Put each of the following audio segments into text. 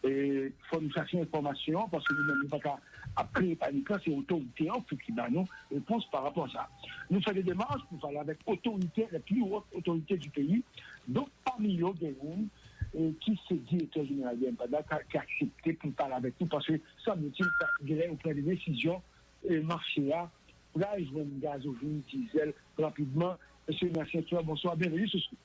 Et il faut nous chercher information parce que nous n'avons pas après paniquer, c'est l'autorité qui donne nous réponse par rapport à ça. Nous faisons des démarches pour parler avec autorité, la plus haute autorité du pays. Donc, parmi eux, qui se dit directeur général de l'EMPAD, qui a accepté pour parler avec nous parce que ça nous tient auprès des décisions et marché là. Là, je vois une gazoline, diesel, rapidement. Monsieur le Merci, bonsoir, bienvenue ce soir.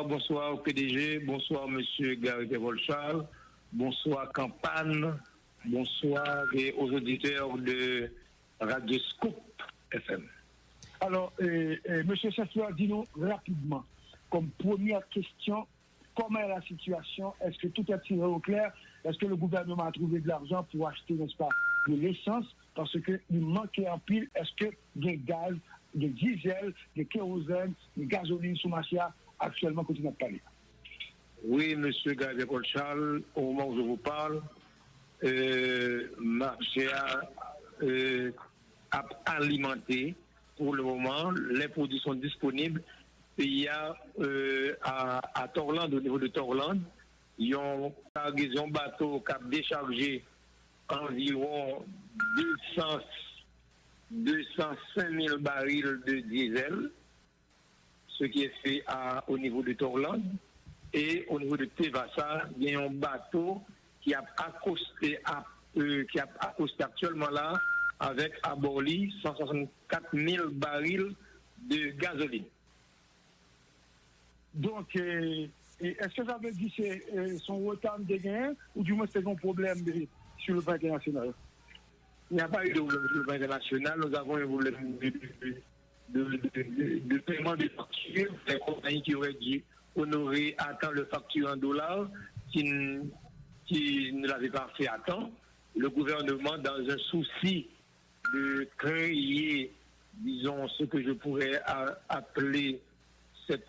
Bonsoir au PDG, bonsoir Monsieur Gary Devolchal, bonsoir Campagne, bonsoir aux auditeurs de Radio Scoop FM. Alors, Monsieur Chasseur, dis-nous rapidement, comme première question, comment est la situation? Est-ce que tout est tiré au clair? Est-ce que le gouvernement a trouvé de l'argent pour acheter, n'est-ce pas, de l'essence? Parce qu'il manquait en pile. Est-ce que des gaz, des diesel, des kérosène, des gasolines sous Marcia actuellement continuent à parler? Oui, Monsieur Gary Charles, au moment où je vous parle, Marcia a alimenté pour le moment. Les produits sont disponibles. Et il y a à Torland, au niveau de Torland, il y a une cargaison bateau qui a déchargé environ 205 000 barils de diesel, ce qui est fait au niveau de Torland. Et au niveau de Tevasa, il y a un bateau qui a accosté, actuellement là avec à Borly 164 000 barils de gasoline. Donc, est-ce que ça veut dire que c'est son retard de gain ou du moins c'est un problème sur le plan international? Il n'y a pas eu de problème sur le plan international. Nous avons un problème de paiement de factures. Les compagnies qui auraient dû honorer à temps le facture en dollars qui ne l'avaient pas fait à temps. Le gouvernement, dans un souci de créer, disons, ce que je pourrais appeler cette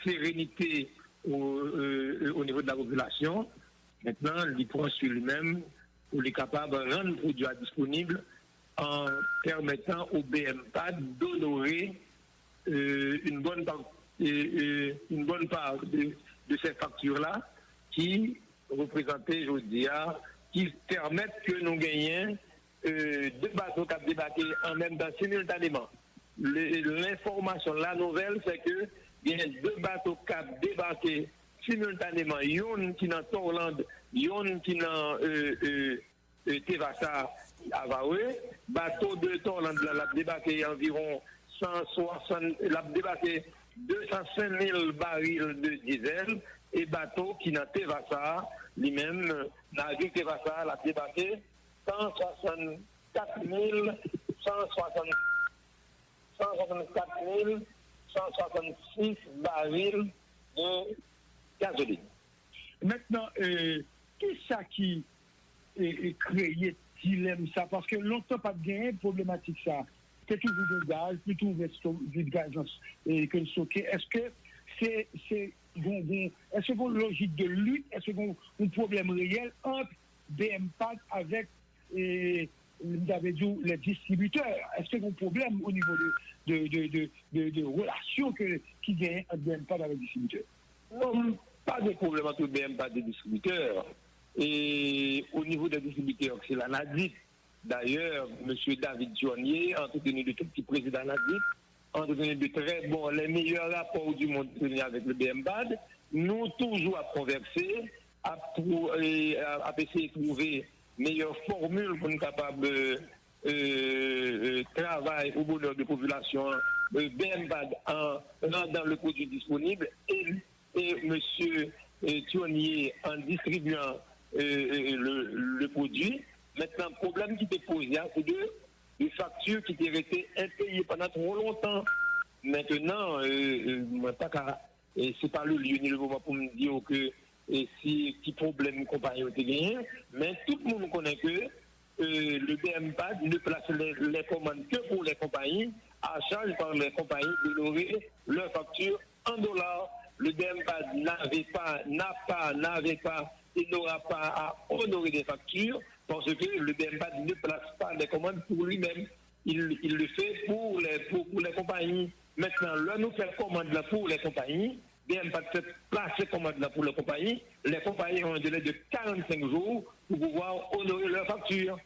sérénité au niveau de la population, maintenant, il prend sur lui-même pour être capable de rendre le produit disponible en permettant au BMPAD d'honorer une bonne part de ces factures-là qui représentaient, je veux dire, qui permettent que nous gagnions deux bateaux qui ont débarqué en même temps simultanément. L'information, la nouvelle, c'est que il y a deux bateaux qui ont débarqué simultanément. Yon qui dans Torland, yon qui dans Tevasa à Vaoué. Bateau de Torland l'a débarqué environ 205 000 barils de diesel. Et bateau qui dans Tevasa, lui-même, navire Tevasa l'a débarqué 164 166 barils de gasoline. Maintenant, qu'est-ce ça qui est créé dilemme ça? Parce que longtemps pas de gain, problématique ça. C'est toujours du gaz, plutôt du gaz que le stocké. Est-ce que c'est est-ce qu'on a une logique de lutte? Est-ce qu'on a un problème réel entre BMPAD avec les distributeurs? Est-ce qu'il y a un problème au niveau de relations qui gagnent entre BMPAD avec les distributeurs? Non, pas de problème entre BMPAD et les distributeurs. Et au niveau des distributeurs, c'est la NADIP. D'ailleurs, M. David Joignier, entretenu de tout petit président NADIP, entretenu de très bons, les meilleurs rapports du monde avec le BMPAD, nous toujours à converser, à essayer de trouver meilleure formule pour nous capables de travailler au bonheur de la population, BMPAD en rendant le produit disponible et M. Tionnier en distribuant le produit. Maintenant, le problème qui était posé, c'est de factures qui étaient restées impayées pendant trop longtemps. Maintenant, c'est pas le lieu ni le moment pour me dire que si petit problème compagnie ont gagné, mais tout le monde connaît que le BMPAD ne place les commandes que pour les compagnies, à charge par les compagnies d'honorer leurs factures en dollars. Le BMPAD n'avait pas et n'aura pas à honorer des factures parce que le BMPAD ne place pas les commandes pour lui-même. Il le fait pour les compagnies. Maintenant, là, nous faisons commande là pour les compagnies. BMPAD fait placer commande là pour les compagnies. Les compagnies ont un délai de 45 jours pour pouvoir honorer leurs factures.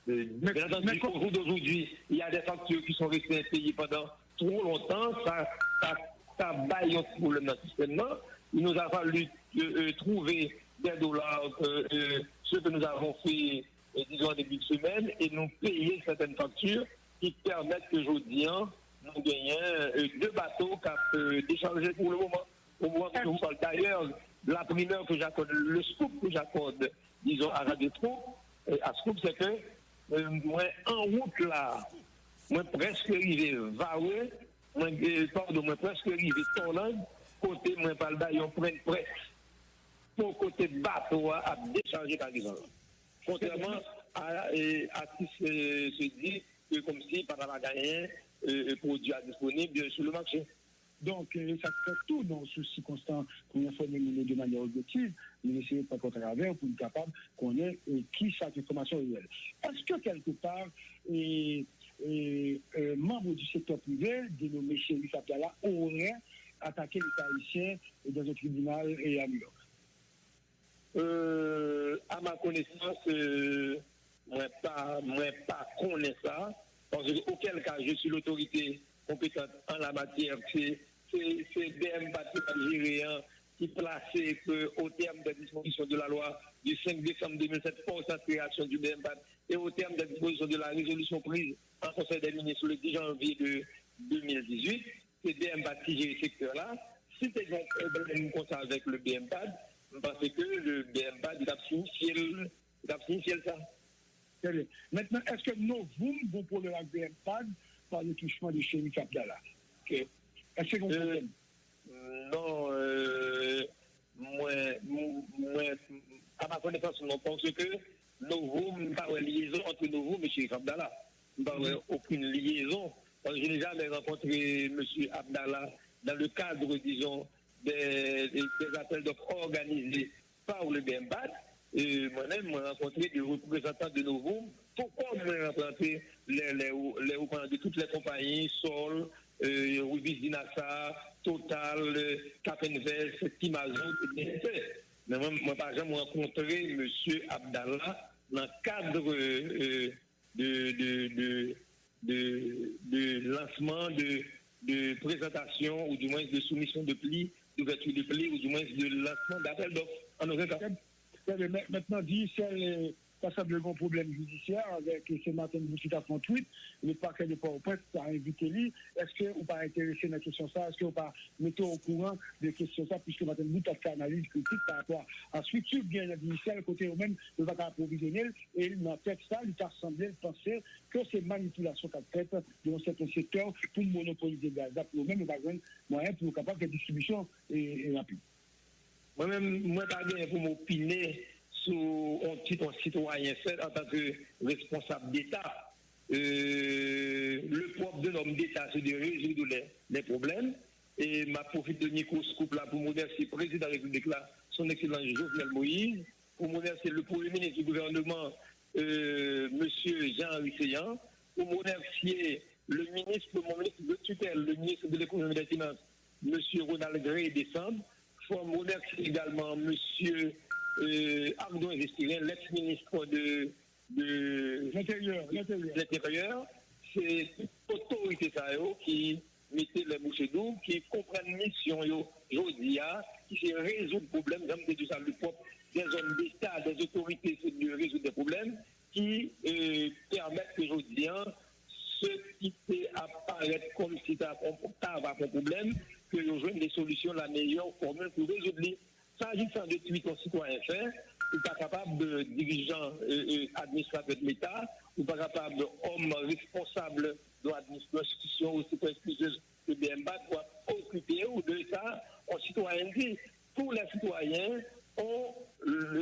Bien entendu, au jour d'aujourd'hui, il y a des factures qui sont restées impayées pendant trop longtemps. Ça baille un problème dans le système. Il nous a fallu trouver des dollars, ce que nous avons fait, disons, en début de semaine, et nous payer certaines factures qui permettent qu'aujourd'hui, nous gagnons 2 bateaux qui ont déchargé pour le moment. Au moment où je vous parle d'ailleurs, la primeur que j'accorde, le scoop que j'accorde, disons, à Radio Tro, à Scoop, c'est que moi, en route là, moi presque arrivé Vareux, moi presque arrivé Torland, côté moi par le baillon prenne presse pour côté bateau à décharger par exemple. Contrairement à ce qui se dit que comme si par la gagné produit disponible sur le marché. Donc, ça fait tout dans ce souci constant pour informer nous de manière objective, mais essayer de pas contre travers pour être capable qu'on ait qui cette information réelle. Est-ce que quelque part, membres du secteur privé, dénommé Chérif Abdallah, auraient attaqué l'État haïtien dans un tribunal et à New York? À ma connaissance, moi pas connais ça, parce que auquel cas je suis l'autorité compétente en la matière, c'est BMPAD algérien qui placé au terme des dispositions de la loi du 5 décembre 2007 pour sa création du BMPAD et au terme des dispositions de la résolution prise en Conseil des ministres le 10 janvier de 2018, c'est BMPAD qui gère ce secteur-là. Si tu as un problème comme ça avec le BMPAD, parce que le BMPAD il a signifié ça. Très bien. Maintenant, est-ce que nous, vous pour le BMPAD par le touchement de Chérif Abdallah? Okay. Est-ce que vous comprenez? Non, moi, à ma connaissance, non, parce que nous n'avons pas de liaison entre nous et Chérif Abdallah. Nous n'avons aucune liaison. Parce que je n'ai jamais rencontré M. Abdallah dans le cadre, disons, des appels d'offres organisés par le BMPAD. Moi-même, j'ai rencontré des représentants de Novum. Pourquoi j'ai rencontré les représentants de toutes les compagnies, Sol, Rubis Dinassa, Total, Capenvest, Timazou, etc. Mais moi, par exemple, j'ai rencontré M. Abdallah dans le cadre de lancement, de présentation, ou du moins de soumission de plis, d'ouverture de plis, ou du moins de lancement d'appel d'offres. En aucun cas. Maintenant, dit, c'est passablement problème judiciaire avec ce matin qui a fait un tweet, le parquet de Port-au-Prince a invité lui. Est-ce que vous pas intéressé dans la question ça? Est-ce que vous pas mettez au courant des questions ça, puisque matin vous avez fait analyse critique par rapport à la structure bien initiale, côté eux-mêmes, le vacances approvisionnel, et dans le texte ça, il a semblé penser que c'est manipulation qu'a faite dans certains secteurs pour monopoliser le gaz. Pour eux-mêmes, il y a moyen pour capable de distribution et rapide. Moi-même, pas bien pour m'opiner sur un titre citoyen fait en tant que responsable d'État. Le propre d'un homme d'État, c'est de résoudre les problèmes. Et ma profite de Nico Scoop là pour remercier le président de la République là, son excellence Jovenel Moïse, pour remercier le premier ministre du gouvernement, M. Jean-Henri Seyan, pour remercier le ministre de tutelle, le ministre de l'économie et des finances, M. Ronald Gray Décembre. Il faut remercier également M. Ardon Investirin, l'ex-ministre de l'Intérieur. C'est toute autorité qui mettait les bouchées d'eau, qui comprennent mission aujourd'hui, qui se résout le problème, comme c'est ça le propre des hommes d'État, des autorités, c'est de résoudre des problèmes qui permettent aujourd'hui ce qui peut apparaître comme si tu as un problème, que nous jouons des solutions, la meilleure formule pour résoudre. S'agissant de tweets aux citoyens faits, ou pas capable de dirigeants administrateurs de l'État, ou pas capable d'hommes responsables de l'institution ou prestigieuse de BMPAD pour occuper ou de ça en citoyenneté. Tous les citoyens ont le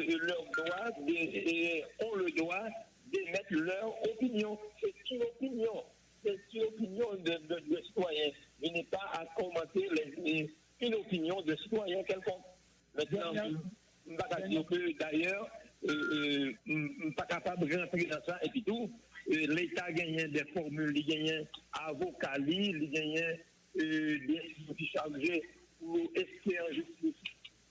droit d'émettre leur opinion. C'est une opinion. C'est une opinion de citoyens. Il n'est pas à commenter une opinion de citoyen quelconque. Maintenant, je ne vais pas dire que d'ailleurs, je ne suis pas capable de rentrer dans ça et puis tout. L'État gagne des formules, il gagne avocats, il gagne des instituts chargés pour espérer en justice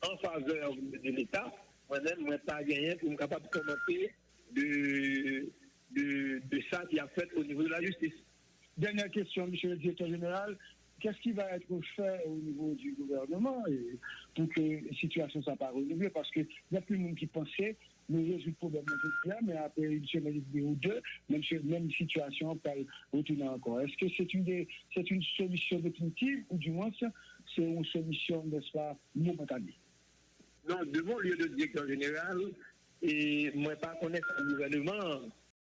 en faveur de l'État, moi-même, je n'ai pas gagné pour être capable de commenter de ça qui a fait au niveau de la justice. Dernière question, monsieur le directeur général. Qu'est-ce qui va être fait au niveau du gouvernement pour que la situation ne soit pas renouvelée? Parce qu'il y a plus de monde qui pensait nous résoudre le problème de là, mais après une semaine ou deux, même situation, on peut retourner encore. Est-ce que c'est une solution définitive ou du moins c'est une solution, n'est-ce pas, momentanée? Non, de mon lieu de directeur général, et moi pas connaître le gouvernement,